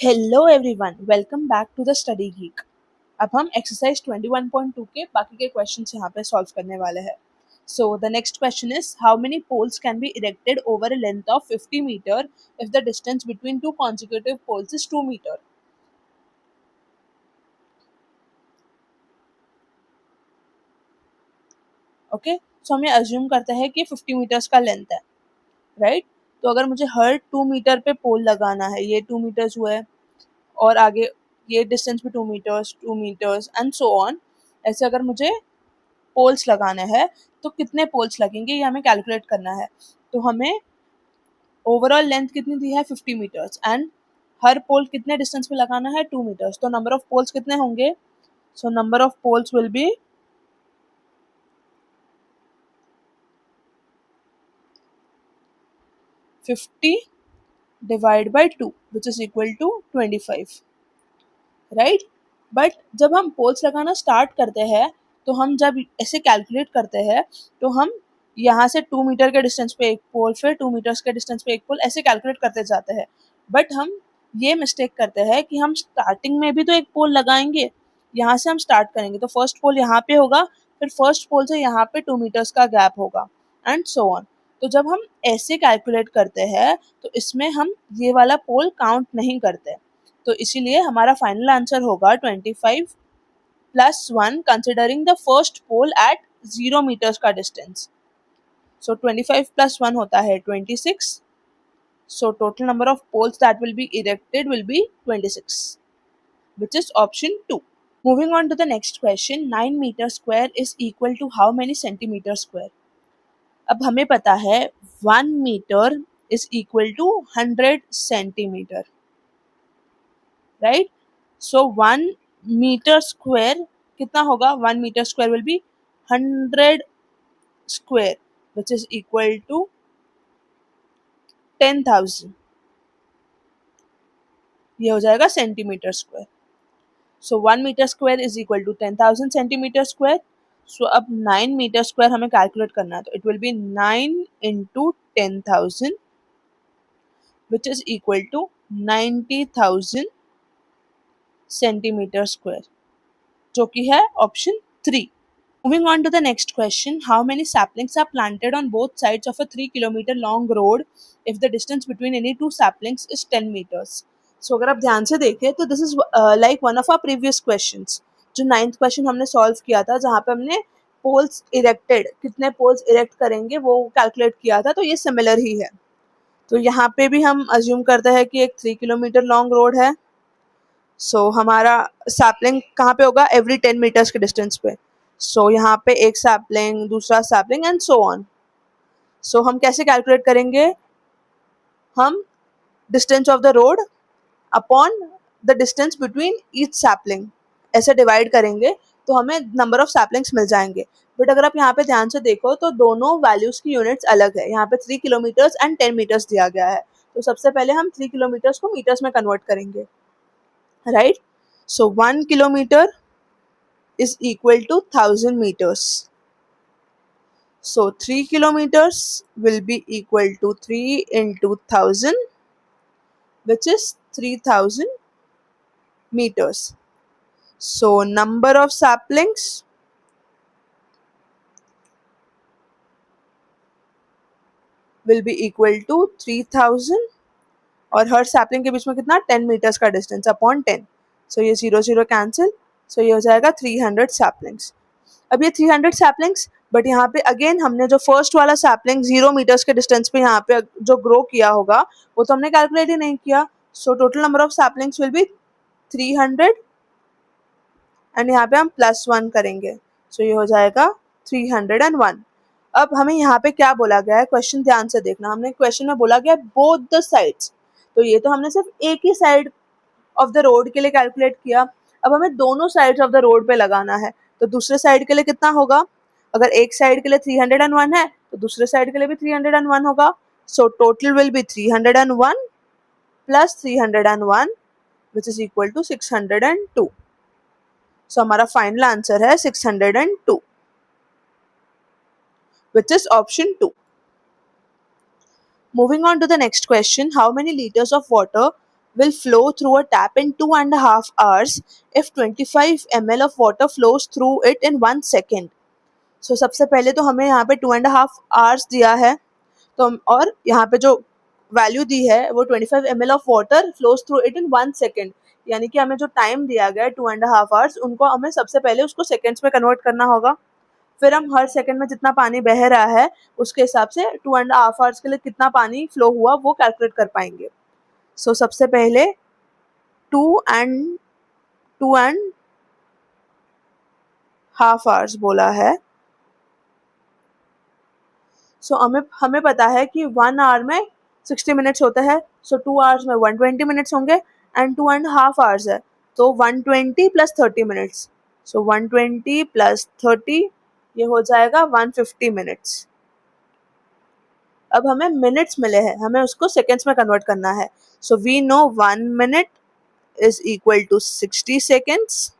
Hello everyone, welcome back to the Study Geek. अब हम exercise 21.2 के बाकी के क्वेश्चंस यहाँ पे सॉल्व करने वाले हैं। So the next question is how many poles can be erected over a length of 50 metre if the distance between two consecutive poles is 2 metre. Okay, so हम ये अज्यूम करते हैं कि 50 मीटर्स का लेंथ है, राइट? तो अगर मुझे हर 2 मीटर पे पोल लगाना है, ये 2 मीटर्स हुआ है और आगे ये डिस्टेंस भी 2 मीटर्स एंड सो ऑन, ऐसे अगर मुझे पोल्स लगाने हैं तो कितने पोल्स लगेंगे ये हमें कैलकुलेट करना है। तो हमें ओवरऑल लेंथ कितनी दी है 50 मीटर्स एंड हर पोल कितने डिस्टेंस पे लगाना है 2 मीटर्स। तो नंबर ऑफ पोल्स कितने होंगे? So number of poles will be 50 divide by 2 which is equal to 25, right? But जब हम पोल्स लगाना स्टार्ट करते हैं तो हम जब ऐसे कैलकुलेट करते हैं तो हम यहाँ से 2 मीटर के डिस्टेंस पे एक पोल, फिर 2 मीटर्स के डिस्टेंस पे एक पोल, ऐसे कैलकुलेट करते जाते हैं। बट हम ये मिस्टेक करते हैं कि हम स्टार्टिंग में भी तो एक पोल लगाएंगे, यहाँ से हम स्टार्ट करेंगे तो फर्स्ट पोल यहाँ पे होगा, फिर फर्स्ट पोल से यहाँ पे 2 मीटर्स का गैप होगा एंड सो ऑन। तो जब हम ऐसे कैलकुलेट करते हैं तो इसमें हम ये वाला पोल काउंट नहीं करते, तो इसीलिए हमारा फाइनल आंसर होगा 25 plus 1 considering the first pole at 0 metres का डिस्टेंस। सो 25 प्लस 1 होता है 26। So total number of poles that will be erected will be 26, which is option 2. Moving on to the next question, 9 meter square is equal to how many centimeter square? अब हमें पता है 1 metre is equal to 100 centimetre, right? So 1 metre square कितना होगा? 1 metre square will be 100 square which is equal to 10,000, ये हो जाएगा centimetre square. So 1 metre square is equal to 10,000 centimetre square. So अब 9 मीटर स्क्वायर हमें calculate करना है, तो it will be 9 into 10,000 which is equal to 90,000 centimetre square, जो कि है option 3। Moving on to the next question, how many saplings are planted on both sides of a 3 kilometer long road if the distance between any two saplings is 10 meters? So अगर आप ध्यान से देखें तो this is like one of our previous questions, जो 9th question हमने solve किया था, जहाँ पे हमने poles erected, कितने poles erect करेंगे वो calculate किया था, तो ये similar ही है। तो यहाँ पे भी हम assume करते हैं कि एक 3 किलोमीटर long road है। सो हमारा सैपलिंग कहाँ पे होगा? एवरी 10 मीटर्स के डिस्टेंस पे। सो यहाँ पे एक सैपलिंग, दूसरा सैपलिंग एंड सो ऑन। सो हम कैसे कैलकुलेट करेंगे? हम distance of the road upon the distance between each sapling ऐसे डिवाइड करेंगे तो हमें नंबर ऑफ सैपलिंग्स मिल जाएंगे। बट अगर आप यहाँ पे ध्यान से देखो तो दोनों वैल्यूज की यूनिट्स अलग है। यहाँ पे 3 किलोमीटर्स एंड 10 मीटर्स दिया गया है, तो सबसे पहले हम 3 किलोमीटर्स को मीटर्स में कन्वर्ट करेंगे, right? So 1 kilometer is equal to 1000 meters. So 3 kilometers will be equal to 3 into 1000, which is 3000 meters. So number of saplings will be equal to 3000 और हर सैपलिंग के बीच में कितना? 10 मीटर्स का डिस्टेंस अपॉन 10। सो ये 0 0 cancel, सो ये हो जाएगा 300 सैपलिंग्स। अब ये 300 सैपलिंग्स, बट यहाँ पे अगेन हमने जो फर्स्ट वाला सैपलिंग 0 मीटर्स के डिस्टेंस पे यहाँ पे जो ग्रो किया होगा वो तो हमने कैलकुलेट ही नहीं किया। सो total number of saplings will be 300 and यहाँ पे हम +1 करेंगे, सो ये हो जाएगा 301। अब हमें यहाँ पे क्या बोला गया है? क्वेश्चन ध्यान से देखना, हमने क्वेश्चन में बोला गया बोथ द साइड्स, तो ये तो हमने सिर्फ एक ही साइड ऑफ द रोड के लिए कैलकुलेट किया। अब हमें दोनों साइड्स ऑफ द रोड पे लगाना है, तो दूसरे साइड के लिए कितना होगा? अगर एक साइड के लिए 301 है तो दूसरे साइड के लिए भी 301 होगा। So total will be 301 plus 301 which is equal to 602। So हमारा फाइनल आंसर है 602, which is option 2. Moving on to the next question, how many liters of water will flow through a tap in 2.5 hours if 25 ml of water flows through it in 1 second. So सबसे पहले तो हमें यहाँ पे 2.5 hours दिया है, तो और यहाँ पे जो वैल्यू दी है वो 25 ml of water flows through it in 1 second, यानी कि हमें जो टाइम दिया गया है 2.5 hours, उनको हमें सबसे पहले उसको सेकेंड्स में कन्वर्ट करना होगा। फिर हम हर सेकंड में जितना पानी बह रहा है उसके हिसाब से 2.5 hours के लिए कितना पानी फ्लो हुआ वो कैलकुलेट कर पाएंगे। सो सबसे पहले 2.5 hours बोला है। सो हमें पता है कि 1 hour में 60 मिनट्स होता है, सो 2 hours में 120 मिनट्स होंगे एंड 2.5 hours है तो 120 प्लस 30 मिनट्स, सो 120 प्लस 30 ये हो जाएगा 150 मिनट्स। अब हमें मिनट्स मिले हैं, हमें उसको सेकेंड्स में कन्वर्ट करना है। So we know 1 minute is equal to 60 seconds।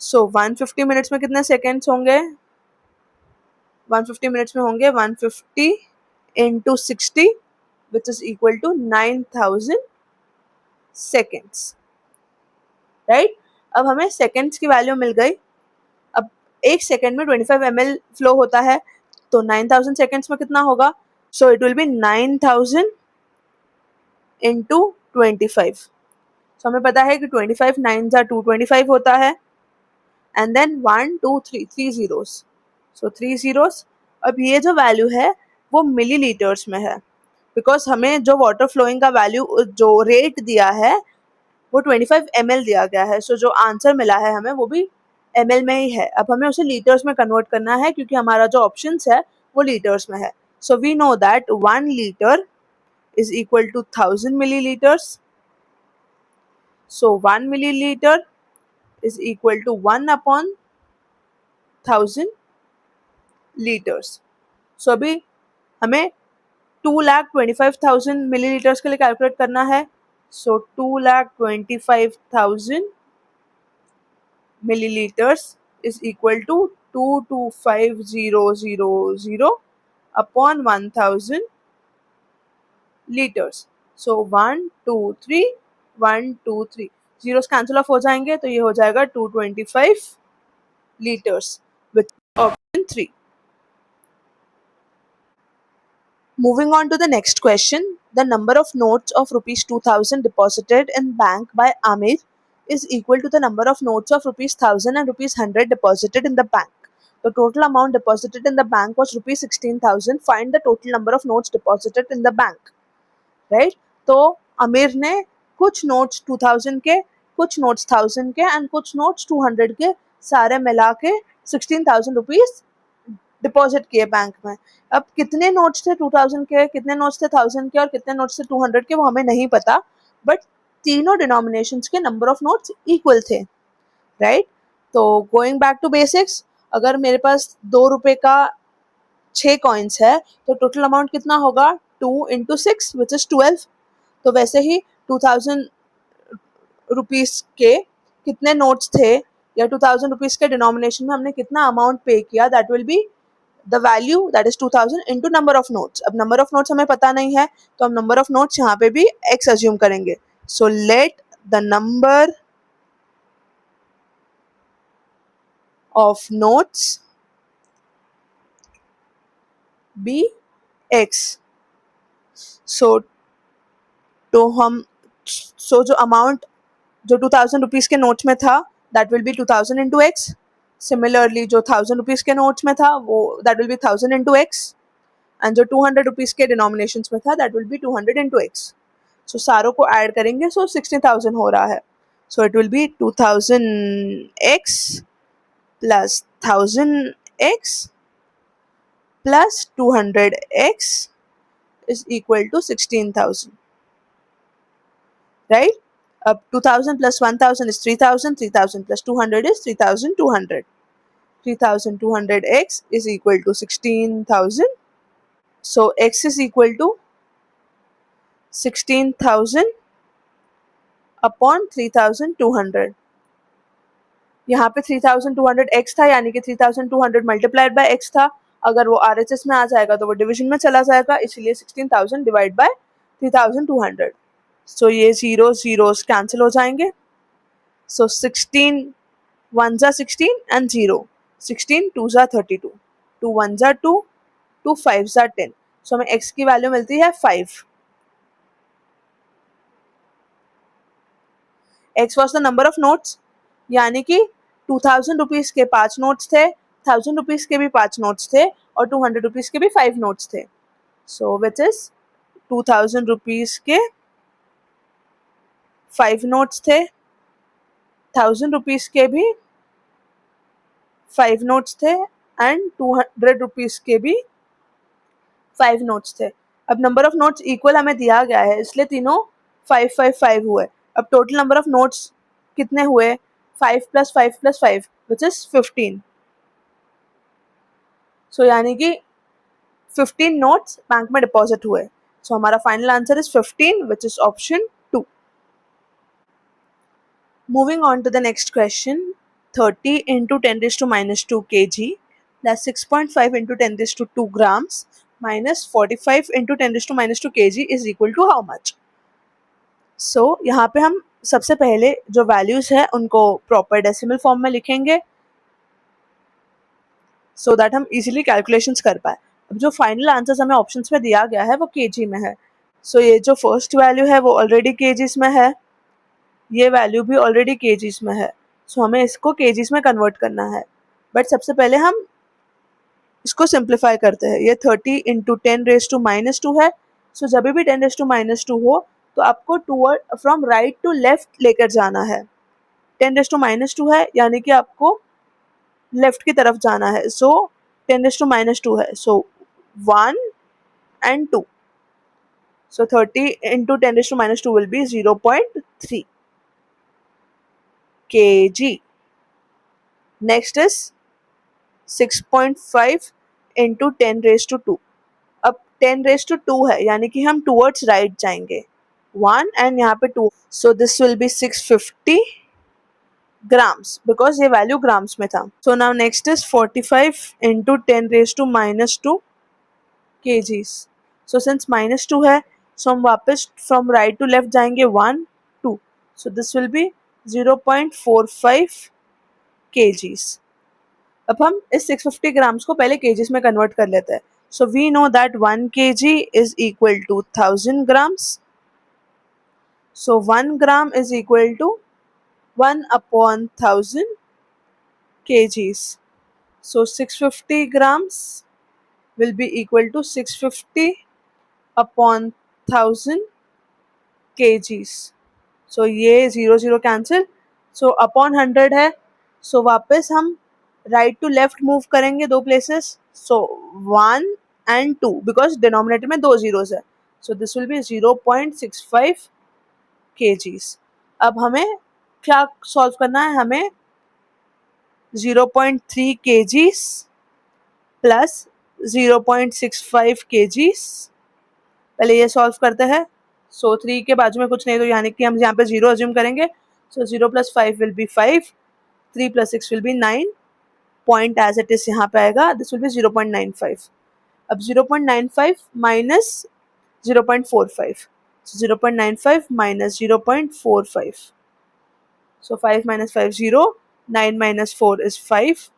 So 150 minutes में कितने सेकेंड्स होंगे? 150 मिनट्स में होंगे 150 into 60 which is equal to 9000 seconds, right. अब हमें सेकेंड्स की वैल्यू मिल गई। अब एक सेकेंड में 25 ml फ्लो होता है तो 9000 सेकेंड्स में कितना होगा? सो इट विल बी 9000 इंटू 25। सो हमें पता है कि 25 9 जा 225 होता है and then 1 2 3 3 zeros, so 3 zeros। अब ये जो वैल्यू है वो मिलीलीटर्स में है, बिकॉज हमें जो वाटर फ्लोइंग का वैल्यू जो रेट दिया है वो 25 ml दिया गया है। सो जो आंसर मिला है हमें वो भी ml में ही है। अब हमें उसे लीटर्स में कन्वर्ट करना है क्योंकि हमारा जो ऑप्शंस है वो लीटर्स में है। So we know that 1 liter is equal to 1000 milliliters. So 1 milliliter is equal to 1 upon 1000 liters. So अभी हमें 2,25,000 milliliters के लिए कैलकुलेट करना है। So 2,25,000 milliliters is equal to 225,000 upon 1000 liters. So 1 2 3 1 2 3 zeros cancel of हो जाएंगे तो ये हो जाएगा 225 liters with option 3. Moving on to the next question, the number of notes of rupees 2000 deposited in bank by Amir is equal to the number of notes of rupees 1000 and rupees 100 deposited in the bank. The total amount deposited in the bank was rupees 16,000. Find the total number of notes deposited in the bank. Right तो अमीर ने कुछ notes 2000 के, कुछ notes 1000 के and कुछ notes 200 के सारे मिला के 16,000 रुपीज डिपॉजिट किए बैंक में। अब कितने नोट्स थे 2000 के, कितने नोट्स थे 1000 के और कितने नोट्स थे 200 के वो हमें नहीं पता, बट तीनों डिनोमिनेशंस के नंबर ऑफ नोट्स इक्वल थे, राइट। तो गोइंग बैक टू बेसिक्स, अगर मेरे पास 2 रुपए का 6 कॉइन्स है तो टोटल अमाउंट कितना होगा? 2 into 6 which is 12। तो वैसे ही 2000 रुपीज के कितने नोट्स थे या 2000 रुपीज के डिनोमिनेशन में हमने कितना अमाउंट पे किया, that will be the value that is 2000 into number of notes. अब नंबर ऑफ नोट्स हमें पता नहीं है तो हम नंबर ऑफ नोट्स यहाँ पे भी x अज्यूम करेंगे। So let the number of notes be x। So जो अमाउंट जो 2000 रुपीज के नोट्स में था that will be 2000 into x. Similarly जो 1000 रुपीज के नोट्स में था वो that will be 1000 into x and जो 200 रुपीज के डिनोमिनेशन में था that will be 200 into x. So सारों को ऐड करेंगे सो 16,000 हो रहा है। So it will be 2000 x plus 1000 x plus 200 x is equal to 16,000, right? Up 2000 plus 1000 is 3000, 3000 plus 200 is 3200. 3200x is equal to 16,000. So x is equal to 16,000 upon 3200. यहाँ पे 3200 x था यानी कि 3200 multiplied by x था। अगर वो RHS में आ जाएगा तो वो डिवीजन में चला जाएगा, इसलिए 16,000 डिवाइड बाय 3200। सो ये जीरो जीरोस कैंसिल हो जाएंगे. सो 16 1 जा 16 एंड 0. 16 2 जा 32, 2 1 जा 2, 2 5 जा 10. सो हमें x की वैल्यू मिलती है 5. x was the number of notes, यानी कि 2000 रुपीज के 5 नोट्स थे, 1000 रुपीज के भी 5 नोट्स थे और 200 रुपीज के भी 5 नोट्स थे. सो विच इज 2000 रुपीज के 5 नोट्स थे, 1000 रुपीज के भी 5 नोट्स थे एंड 200 रुपीज के भी 5 नोट्स थे. अब नंबर ऑफ नोट्स इक्वल हमें दिया गया है, इसलिए तीनों 5 5 5 हुए. अब टोटल नंबर ऑफ नोट्स कितने हुए? 5 + 5 + 5 विच इज 15. सो यानी कि 15 नोट्स बैंक में डिपॉजिट हुए. सो हमारा final answer is 15 which is option 2. Moving on to the next question, 30 into 10 raised to minus 2 kg plus 6.5 into 10 raised to 2 grams minus 45 into 10 raised to minus 2 kg is equal to how much? So यहाँ पे हम सबसे पहले जो values है उनको proper decimal form में लिखेंगे सो दैट हम इजीली कैलकुलेशंस कर पाए. अब जो फाइनल आंसर्स हमें ऑप्शंस में दिया गया है वो केजी में है. सो ये जो फर्स्ट वैल्यू है वो ऑलरेडी केजीज में है, ये वैल्यू भी ऑलरेडी केजीज में है. सो हमें इसको केजीज में कन्वर्ट करना है. बट सबसे पहले हम इसको सिंप्लीफाई करते हैं. ये 30 इंटू 10 रेज टू माइनस 2 है. सो जब भी 10 रेज टू माइनस 2 हो तो आपको toward from right to left लेकर जाना है. 10 रेज टू माइनस 2 है यानी कि आपको लेफ्ट की तरफ जाना है. सो 10 रेज टू माइनस 2 है, so 1 and 2. So 30 into 10 raised to minus 2 will be 0.3 kg. Next is 6.5 into 10 raised to 2. अब 10 raised to 2 है यानी कि हम towards right जाएंगे. 1 and यहाँ पे 2. So this will be 650 grams because ये value grams में था. So now next is 45 into 10 raised to minus 2 kgs. So since minus 2 है so हम वापस from right to left जाएंगे 1 2. So this will be 0.45 kgs. अब हम इस 650 ग्राम्स को पहले kgs में कन्वर्ट कर लेते हैं. So we know that 1 kg is equal to 1000 grams. So 1 gram is equal to 1 upon 1000 kgs. So 650 grams will be equal to 650 upon 1000 kgs. सो ये 0 0 कैंसिल. सो अपॉन 100 है, सो वापस हम राइट टू लेफ्ट मूव करेंगे 2 places. So 1 and 2 because denominator में 2 zeros है. So this will B 0.65 kgs. अब हमें क्या सॉल्व करना है? हमें 0.3 kgs प्लस 0.65 kgs पहले ये सॉल्व करते हैं. सो 3 के बाजू में कुछ नहीं तो यानी कि हम यहाँ पे 0 अज्यूम करेंगे. So 0 + 5 will be 5, 3 + 6 will be 9. Point as it is यहाँ पे आएगा, दिस विल बी 0.95. अब 0.95 minus 0.45. So 0.95 minus 0.45. So 5 minus 5 0, 9 minus 4 is 5.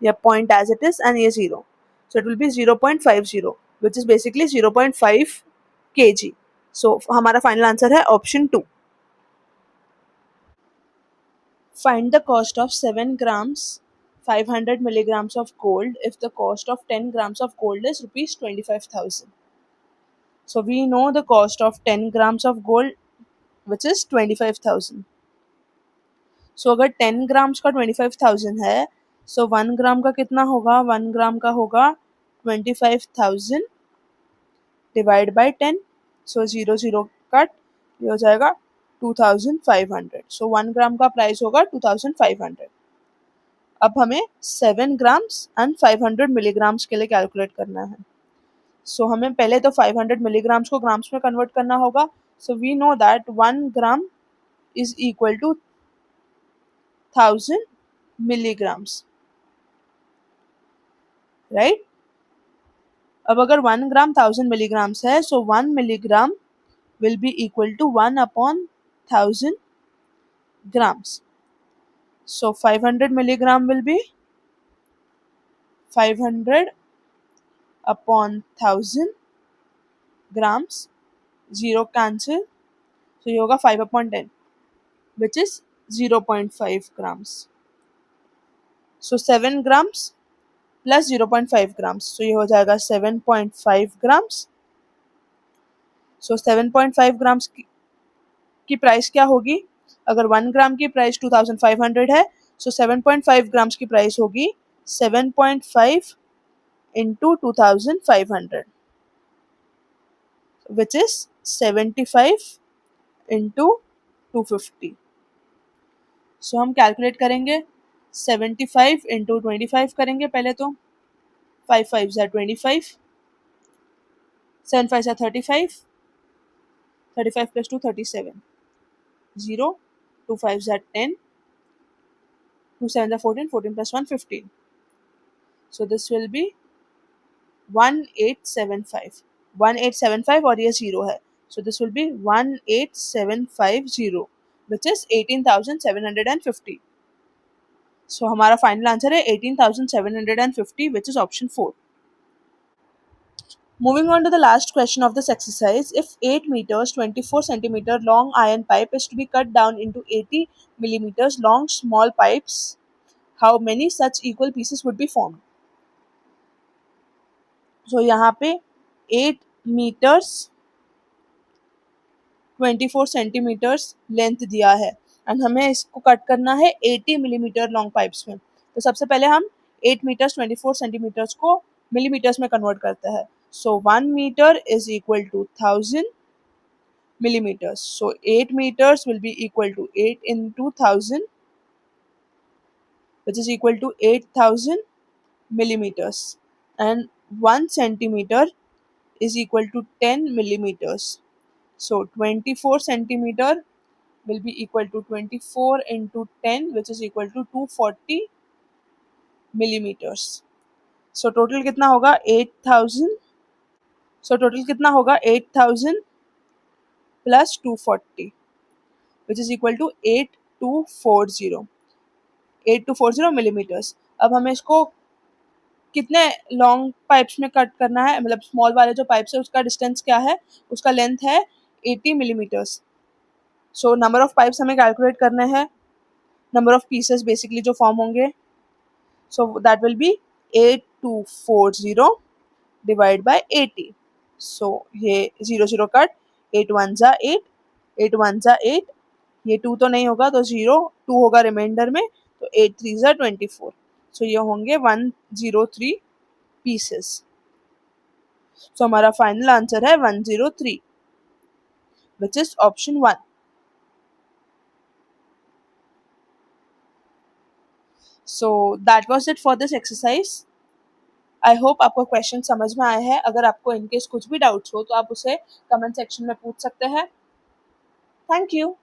या point as it is and ये 0. So it will be 0.50 which is basically 0.5 kg. So हमारा final आंसर है option 2. Find the cost of 7 grams 500 milligrams of gold if the cost of 10 grams of gold is rupees 25,000. So we know the cost of 10 grams of gold which is 25,000. So अगर 10 grams का 25,000 है, so 1 gram का कितना होगा? 1 gram का होगा 25,000 divide by 10. So 0 0 cut, ये हो जाएगा 2500. सो 1 ग्राम का प्राइस होगा 2500. अब हमें 7 ग्राम्स एंड 500 मिलीग्राम्स के लिए कैलकुलेट करना है. सो हमें पहले तो 500 मिलीग्राम्स को ग्राम्स में कन्वर्ट करना होगा. So we know that 1 gram is equal to 1000 milligrams, right. अब अगर 1 ग्राम 1000 मिलीग्राम्स है, so 1 milligram will be equal to 1/1000 grams. So 500 milligram will be 500 upon 1000 grams. 0 cancel. So ये होगा 5/10, which is 0.5 grams. So 7 grams plus 0.5 grams. So ये हो जाएगा 7.5 grams. So 7.5 grams की price क्या होगी? अगर 1 ग्राम की प्राइस 2500 है, so 7.5 ग्राम्स की प्राइस होगी 7.5 into 2500, which is 75 into 250. So हम कैलकुलेट करेंगे 75 into 25 करेंगे पहले तो 5 5s are 25, 7 5s are 35, 35 plus 2 37, 0, 2 5s are 10, 2 7s are 14, 14 plus 1 15. So this will be 1875. 1875 और ये 0 है. So this will be 18750, which is 18,750. So हमारा फाइनल आंसर है 18,750, which is option 4. Moving on to the last question of this exercise, if 8 meters 24 centimeter long iron pipe is to be cut down into 80 millimeters long small pipes, how many such equal pieces would be formed? So यहाँ पे 8 meters 24 centimetres length दिया है and हमें इसको cut करना है 80 millimetre long pipes में. तो सबसे पहले हम 8 मीटर्स 24 सेंटीमीटर्स को मिलीमीटर्स में कन्वर्ट करते हैं. So 1 metre is equal to 1000 millimeters. So 8 meters will be equal to 8 into 1000, which is equal to 8000 millimeters. And 1 centimeter is equal to 10 millimeters. So 24 centimeter will be equal to 24 into 10, which is equal to 240 millimeters. So total कितना होगा 8000. So total कितना होगा 8000 plus 240, which is equal to 8240 millimeters. अब हमें इसको कितने long pipes में cut करना है, मतलब स्मॉल वाले जो पाइप्स है उसका डिस्टेंस क्या है, उसका लेंथ है 80 millimetres. So number of pipes हमें कैलकुलेट करने हैं, नंबर ऑफ पीसेस बेसिकली जो फॉर्म होंगे. So that will be 8240 divided by 80. So ये 0 cut, 8 1s are 8, 8 1s are 8, ये 2 तो नहीं होगा तो 0, 2 होगा रिमाइंडर में, तो 8 3s are 24. So ये होंगे 103 पीसेस. So हमारा फाइनल आंसर है 103, which is option 1. So that was it for this exercise. I hope आपको क्वेश्चन समझ में आया है. अगर आपको इनकेस कुछ भी डाउट्स हो तो आप उसे कमेंट सेक्शन में पूछ सकते हैं. Thank you.